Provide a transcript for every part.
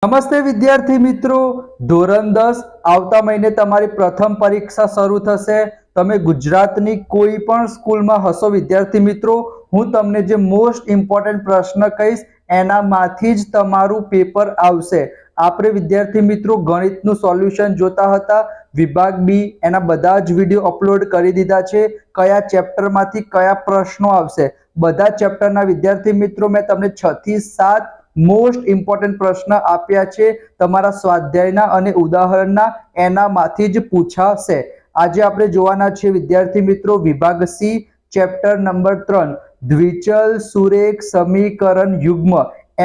નમસ્તે વિદ્યાર્થી મિત્રો, ધોરણ 10 આવતા મહિને તમારી પ્રથમ પરીક્ષા શરૂ થશે। તમે ગુજરાતની કોઈ પણ સ્કૂલમાં હશો વિદ્યાર્થી મિત્રો, હું તમને જે મોસ્ટ ઇમ્પોર્ટન્ટ પ્રશ્ન કહીશ એનામાંથી જ તમારું પેપર આવશે। આપણે વિદ્યાર્થી મિત્રો ગણિતનું સોલ્યુશન જોતા હતા, વિભાગ બી એના બધા જ વિડીયો અપલોડ કરી દીધા છે। કયા ચેપ્ટરમાંથી કયા પ્રશ્નો આવશે બધા ચેપ્ટરના વિદ્યાર્થી મિત્રો મેં તમને 6 થી 7 મોસ્ટ ઇમ્પોર્ટન્ટ પ્રશ્ન આપ્યા છે તમારા સ્વાધ્યાયના અને ઉદાહરણના, એનામાંથી જ પૂછાશે। આજે આપણે જોવાના છે વિદ્યાર્થી મિત્રો વિભાગ સી ચેપ્ટર નંબર 3 દ્વિચલ સુરેખ સમીકરણ યુગ્મ।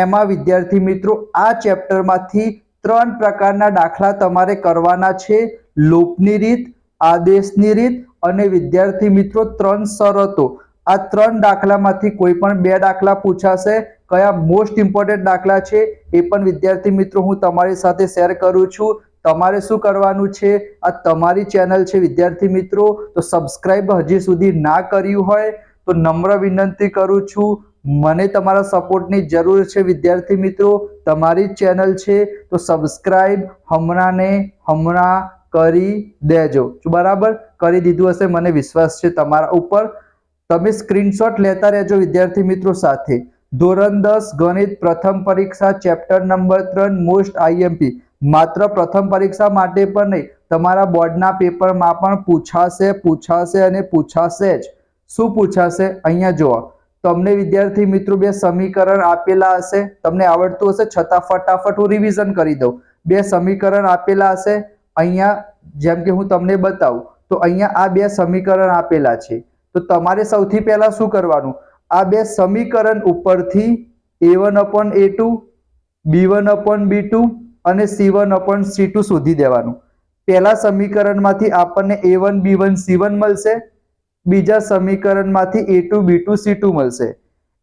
એમાં વિદ્યાર્થી મિત્રો આ ચેપ્ટરમાંથી 3 પ્રકારના દાખલા તમારે કરવાના છે, લોપની રીત, આદેશની રીત અને વિદ્યાર્થી મિત્રો 3 શરતો। આ 3 દાખલામાંથી કોઈ પણ 2 દાખલા પૂછાશે। કયા મોસ્ટ ઇમ્પોર્ટન્ટ દાખલા છે એ પણ વિદ્યાર્થી મિત્રો હું તમારી સાથે શેર કરું છું। તમારે શું કરવાનું છે, આ તમારી ચેનલ છે વિદ્યાર્થી મિત્રો, તો સબસ્ક્રાઇબ હજી સુધી ના કર્યું હોય તો નમ્ર વિનંતી કરું છું। મને તમારા સપોર્ટની જરૂર છે વિદ્યાર્થી મિત્રો, તમારી ચેનલ છે તો સબસ્ક્રાઇબ હમણાં કરી દેજો। બરાબર, કરી દીધું હશે, મને વિશ્વાસ છે તમારા ઉપર। તમે સ્ક્રીનશોટ લેતા રહેજો વિદ્યાર્થી મિત્રો સાથે। ધોરણ 10 ગણિત પ્રથમ પરીક્ષા ચેપ્ટર નંબર 3 મોસ્ટ આઈએમપી માત્ર પ્રથમ પરીક્ષા માટે પણ નહીં, તમારા બોર્ડના પેપરમાં પણ પૂછાશે અને પૂછાશે જ। શું પૂછાશે અહીંયા જુઓ, તમને વિદ્યાર્થી મિત્રો 2 સમીકરણ આપેલા હશે, તમને આવડતું હશે છતાં ફટાફટ હું રિવિઝન કરી દઉં। 2 સમીકરણ આપેલા હશે અહીંયા, જેમ કે હું તમને બતાવું તો અહીંયા આ 2 સમીકરણ આપેલા છે, તો તમારે સૌથી પહેલા શું કરવાનું, આ 2 સમીકરણ ઉપરથી a1/a2 b1/b2 અને c1/c2 શોધી દેવાનું। પહેલા સમીકરણમાંથી આપણને a1 b1 c1 મળશે, બીજા સમીકરણમાંથી a2 b2 c2 મળશે।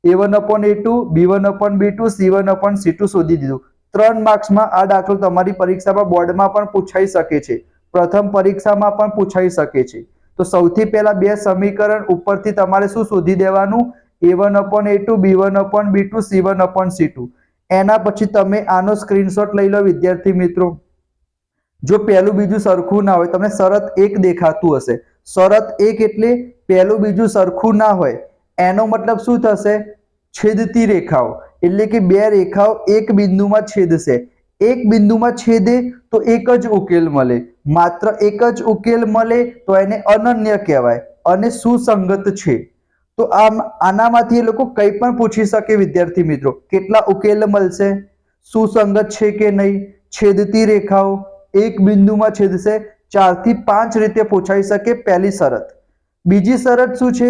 a1/a2 b1/b2 c1/c2 શોધી દીધું। 3 માર્ક્સમાં આ દાખલો તમારી પરીક્ષામાં બોર્ડમાં પણ પૂછાઈ શકે છે, પ્રથમ પરીક્ષામાં પણ પૂછાઈ શકે છે। તો સૌથી પહેલા 2 સમીકરણ ઉપરથી તમારે શું શોધી દેવાનું, a1/a2 b1/b2 c1/c2। એના પછી તમે આનો સ્ક્રીનશોટ લઈ લો વિદ્યાર્થી મિત્રો। જો પહેલું બીજું સરખું ના હોય, તમને શરત 1 દેખાતું હશે, શરત 1 એટલે પહેલું બીજું સરખું ના હોય, એનો મતલબ શું થશે, છેદતી રેખાઓ, એટલે કે 2 રેખાઓ એક બિંદુમાં છેદશે, એક બિંદુમાં છેદે તો એક જ ઉકેલ મળે, માત્ર એક જ ઉકેલ મળે તો એને અનન્ય કહેવાય અને સુસંગત છે। તો આનામાંથી એ લોકો કંઈ પણ પૂછી શકે વિદ્યાર્થી મિત્રો, કેટલા ઉકેલ મળશે, સુસંગત છે કે નહીં, છેદતી રેખાઓ એક બિંદુમાં છેદશે, 4 થી 5 રીતે પૂછાઈ શકે પહેલી શરત। બીજી શરત શું છે,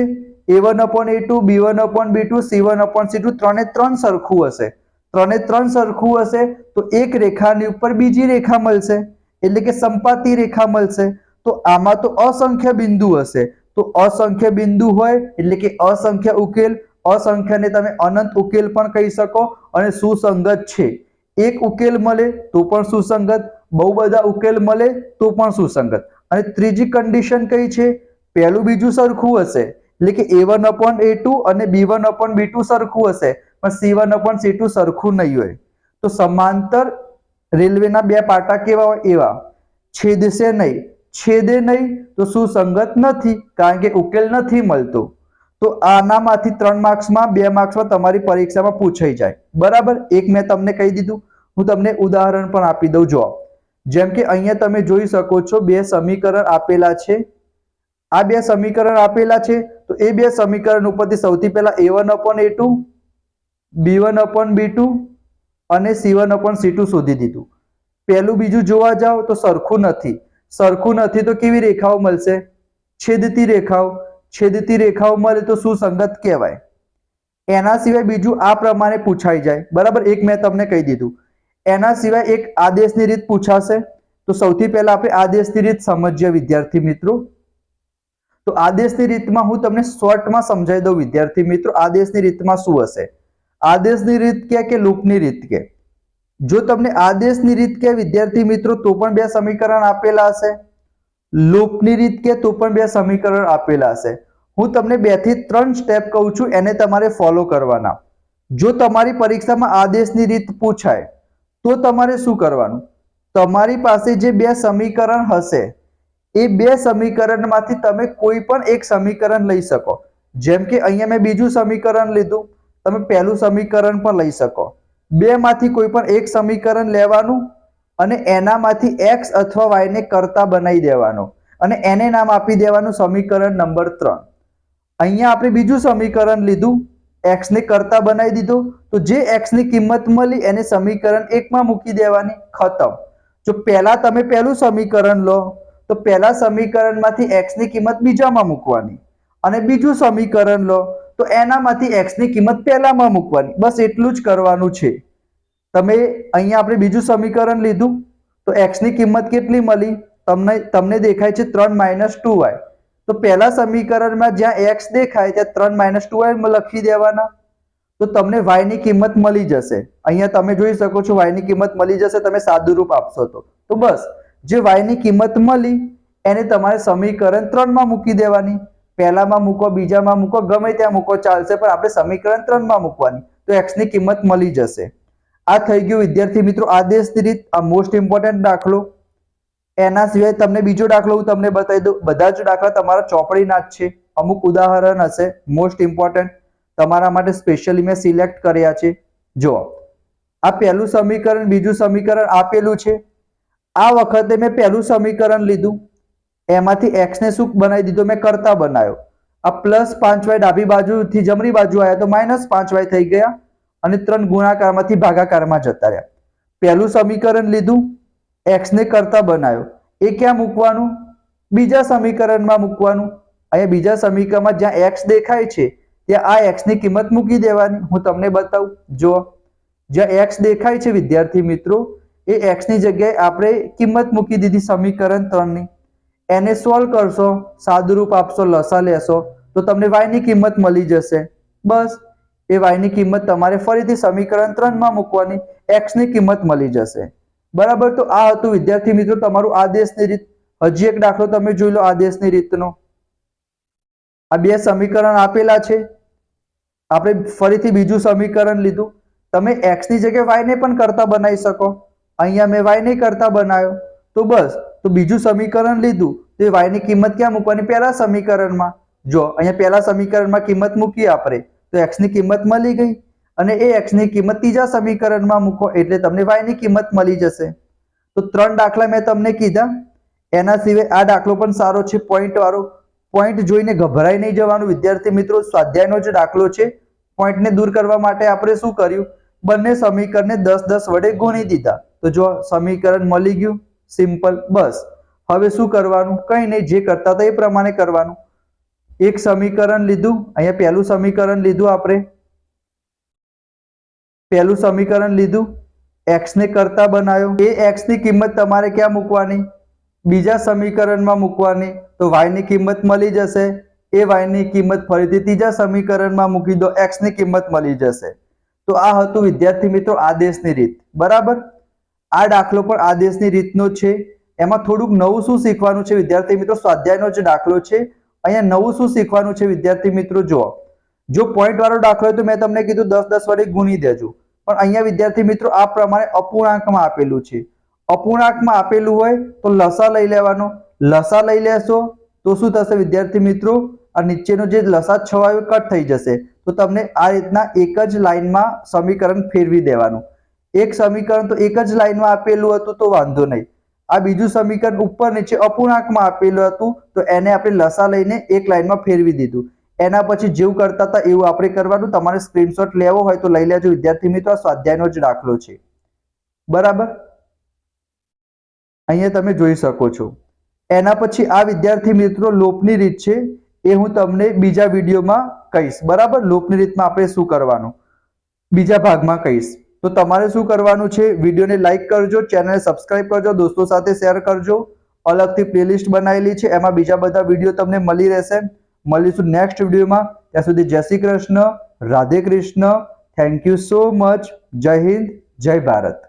a1/a2 b1/b2 c1/c2 ત્રણે 3 સરખું હશે, ત્રણે 3 સરખું હશે તો એક રેખાની ઉપર બીજી રેખા મળશે, એટલે કે સંપાતી રેખા મળશે। તો આમાં તો અસંખ્ય બિંદુ હશે, તો અસંખ્ય બિંદુ હોય એટલે કે અસંખ્ય ઉકેલ, અસંખ્યને તમે અનંત ઉકેલ પણ કહી શકો અને સુસંગત છે। એક ઉકેલ મળે તો પણ સુસંગત, બહુ બધા ઉકેલ મળે તો પણ સુસંગત। અને ત્રીજી કન્ડિશન કઈ છે, પહેલું બીજું સરખું હશે, એટલે કે a1/a2 અને b1/b2 સરખું હશે પણ c1/c2 સરખું નહીં હોય। તો સમાંતર રેલવેના 2 પાટા કેવા હોય એવા, છેદશે નહીં, છેદે નહીં તો સુસંગત નથી, કારણ કે ઉકેલ નથી મળતો। તો આનામાંથી 3 માર્ક્સમાં 2 માર્ક્સમાં તમારી પરીક્ષામાં પૂછાઈ જાય। બરાબર, એક મેં તમને કહી દીધું, હું તમને ઉદાહરણ પણ આપી દઉં। જો જેમ કે અહીંયા તમે જોઈ શકો છો 2 સમીકરણ આપેલા છે, આ 2 સમીકરણ આપેલા છે, તો એ 2 સમીકરણ ઉપરથી સૌથી પહેલા a1/a2 b1/b2 અને c1/c2 શોધી દીધું। પહેલું બીજું જોવા જાઓ તો સરખું નથી, સરખું નથી તો કેવી રેખાઓ મળશે, છેદતી રેખાઓ, છેદતી રેખાઓ મળે તો સુસંગત કહેવાય। એના સિવાય બીજું આ પ્રમાણે પૂછાઈ જાય। બરાબર, એક મેં તમને કહી દીધું। એના સિવાય એક આદેશની રીત પૂછાશે, તો સૌથી પહેલા આપણે આદેશની રીત સમજીએ વિદ્યાર્થી મિત્રો। તો આદેશની રીતમાં હું તમને શોર્ટમાં સમજાવી દઉં વિદ્યાર્થી મિત્રો, આદેશની રીતમાં શું હશે। આદેશની રીત કે લૂપની રીત કે, જો તમને આદેશની રીત કે વિદ્યાર્થી મિત્રો તો પણ 2 સમીકરણ આપેલા હશે, લૂપની રીત કે તો પણ 2 સમીકરણ આપેલા હશે। હું તમને 2 થી 3 સ્ટેપ કહું છું, એને તમારે ફોલો કરવાના। જો તમારી પરીક્ષામાં આદેશની રીત પૂછાય તો તમારે શું કરવાનું, તમારી પાસે જે બે સમીકરણ હશે એ બે સમીકરણમાંથી તમે કોઈ પણ એક સમીકરણ લઈ શકો. જેમ કે અહીંયા મેં બીજું સમીકરણ લીધું, તમે પહેલું સમીકરણ પણ લઈ શકો. બે માંથી કોઈ પણ એક સમીકરણ લેવાનું અને એનામાંથી x અથવા y ને કરતા બનાવી દેવાનો અને એને નામ આપી દેવાનું સમીકરણ નંબર 3. અહીંયા આપણે બીજું સમીકરણ લીધું, x ને કરતા બનાવી દીધો, તો જે x ની કિંમત મળી એને સમીકરણ 1 માં મૂકી દેવાની, ખતમ. જો પહેલા તમે પહેલું સમીકરણ લો તો પહેલા સમીકરણમાંથી x ની કિંમત બીજામાં મૂકવાની અને બીજું સમીકરણ લો તો એનામાંથી x ની કિંમત પહેલામાં મૂકવાની. બસ એટલું જ કરવાનું છે. તમે અહીંયા આપણે બીજું સમીકરણ લીધું તો x ની કિંમત કેટલી મળી, તમને દેખાય છે 3 - 2y. તો પહેલા સમીકરણમાં જ્યાં x દેખાય ત્યાં 3 - 2y લખી દેવાના, તો તમને y ની કિંમત મળી જશે. અહીંયા તમે જોઈ શકો છો y ની કિંમત મળી જશે, તમે સાદું રૂપ આપશો તો બસ જે y ની કિંમત મળી એને તમારે સમીકરણ 3 માં મૂકી દેવાની. પહેલામાં મૂકો, બીજામાં મૂકો, ગમે ત્યાં મૂકો ચાલશે, પણ આપણે સમીકરણ 3 માં મૂકવાની, તો x ની કિંમત મળી જશે. આ થઈ ગયું વિદ્યાર્થી મિત્રો આદેશની રીત, આ મોસ્ટ ઇમ્પોર્ટન્ટ દાખલો. એના સિવાય તમને બીજો દાખલો હું તમને બતાવી દઉં. બધા જ દાખલા તમારા ચોપડીના જ છે, અમુક ઉદાહરણ હશે મોસ્ટ ઇમ્પોર્ટન્ટ તમારા માટે સ્પેશિયલી મેં સિલેક્ટ કર્યા છે. જો આ પહેલું સમીકરણ બીજું સમીકરણ આપેલું છે. આ વખતે મેં પહેલું સમીકરણ લીધું, એમાંથી x ને શું બનાવી દીધો, મેં કરતા બનાવ્યો. આ +5y ડાબી બાજુથી જમણી બાજુ આવ્યા તો -5y થઈ ગયા અને 3 ગુણાકારમાંથી ભાગાકારમાં જતા રહ્યા. પહેલું સમીકરણ લીધું, x ને કરતા બનાવ્યો, એ ક્યાં મૂકવાનું, બીજા સમીકરણમાં મૂકવાનું. અહીંયા બીજા સમીકરણમાં જ્યાં x દેખાય છે ત્યાં આ x ની કિંમત મૂકી દેવાની. હું તમને બતાવું, જો જ્યાં x દેખાય છે વિદ્યાર્થી મિત્રો એ x ની જગ્યાએ આપણે કિંમત મૂકી દીધી સમીકરણ 3 ની. એને સોલ્વ કરશો, સાદું રૂપ આપશો, લસા લેશો તો તમને y ની કિંમત મળી જશે. બસ એ y ની કિંમત તમારે ફરીથી સમીકરણ 3 માં મૂકવાની, x ની કિંમત મળી જશે. બરાબર. તો આ હતું વિદ્યાર્થી મિત્રો તમારું આદેશની રીત. હજી એક દાખલો તમે જોઈ લો આદેશની રીતનો. આ બે સમીકરણ આપેલા છે, આપણે ફરીથી બીજું સમીકરણ લીધું. તમે x ની જગ્યાએ y ને પણ કરતા બનાવી શકો. અહીંયા મેં y ને કરતા બનાવ્યો, તો બસ તો બીજું સમીકરણ લીધું તો y ની કિંમત ક્યાં મૂકવાની, પહેલા સમીકરણમાં. જો અહીંયા પહેલા સમીકરણમાં કિંમત મૂકી આપણે તો x ની કિંમત મળી ગઈ અને એ x ની કિંમત ત્રીજા સમીકરણમાં મૂકો એટલે તમને y ની કિંમત મળી જશે. તો 3 દાખલા મેં તમને કીધા. એના સિવાય આ દાખલો પણ સારો છે, પોઈન્ટ વાળો. પોઈન્ટ જોઈને ગભરાઈ નહીં જવાનું વિદ્યાર્થી મિત્રો, સ્વાધ્યાયનો જ દાખલો છે. પોઈન્ટને દૂર કરવા માટે આપણે શું કર્યું, બંને સમીકરણને 10-10 વડે ગુણી દીધા. તો જો સમીકરણ મળી ગયું, સિમ્પલ. બસ હવે શું કરવાનું, કંઈ નહીં, જે કરતા હતા એ પ્રમાણે કરવાનું. એક સમીકરણ લીધું, અહીંયા પહેલું સમીકરણ લીધું, આપણે પહેલું સમીકરણ લીધું, x ને કરતા બનાવ્યો, એ x ની કિંમત તમારે ક્યાં મૂકવાની, બીજા સમીકરણમાં મૂકવાની. તો y ની કિંમત મળી જશે, એ y ની કિંમત ફરીથી ત્રીજા સમીકરણમાં મૂકી દો, x ની કિંમત મળી જશે. તો આ હતું વિદ્યાર્થી મિત્રો આદેશની રીત. બરાબર. આ દાખલો પણ આદેશની રીતનો છે. એમાં થોડુંક નવું શું શીખવાનું છે વિદ્યાર્થી મિત્રો, સ્વાધ્યાયનો જ દાખલો છે. અહીંયા નવું શું શીખવાનું છે વિદ્યાર્થી મિત્રો, જો પોઈન્ટ વાળો દાખલો હોય તો મેં તમને કીધું 10-10 વડે ગુણી દેજો, પણ અહીંયા વિદ્યાર્થી મિત્રો આ પ્રમાણે અપૂર્ણાંકમાં આપેલું છે. અપૂર્ણાંકમાં આપેલું હોય તો લસા લઈ લેવાનો. લસા લઈ લેશો તો શું થશે વિદ્યાર્થી મિત્રો, આ નીચેનો જે લસા છવાયો કટ થઈ જશે. તો તમને આ રીતના એક જ લાઈનમાં સમીકરણ ફેરવી દેવાનું. એક સમીકરણ તો એક જ લાઈનમાં આપેલું હતું તો વાંધો નહીં, આ બીજું સમીકરણ ઉપર નીચે અપૂર્ણાંકમાં આપેલું હતું તો એને આપણે લસા લઈને એક લાઈનમાં ફેરવી દીધું. એના પછી જેવું કરતા હતા એવું આપણે કરવાનું. તમારે સ્ક્રીનશોટ લેવો હોય તો લઈ લેજો વિદ્યાર્થી મિત્રો, આ સ્વાધ્યાયનો જ દાખલો છે. બરાબર. અહીંયા તમે જોઈ શકો છો. એના પછી આ વિદ્યાર્થી મિત્રો લોપની રીત છે, એ હું તમને બીજા વિડીયોમાં કહીશ. બરાબર. લોપની રીતમાં આપણે શું કરવાનું બીજા ભાગમાં કહીશ. તો તમારે શું કરવાનું છે, વિડીયોને લાઈક કરજો, ચેનલને સબસ્ક્રાઇબ કરજો, દોસ્તો સાથે શેર કરજો. અલગથી પ્લેલિસ્ટ બનાવેલી છે, એમાં બીજા બધા વિડીયો તમને મળી રહેશે. મળીશું નેક્સ્ટ વિડીયોમાં. ત્યાં સુધી જય Shri Krishna, Radhe Krishna. Thank you so much. જય હિન્દ, જય ભારત.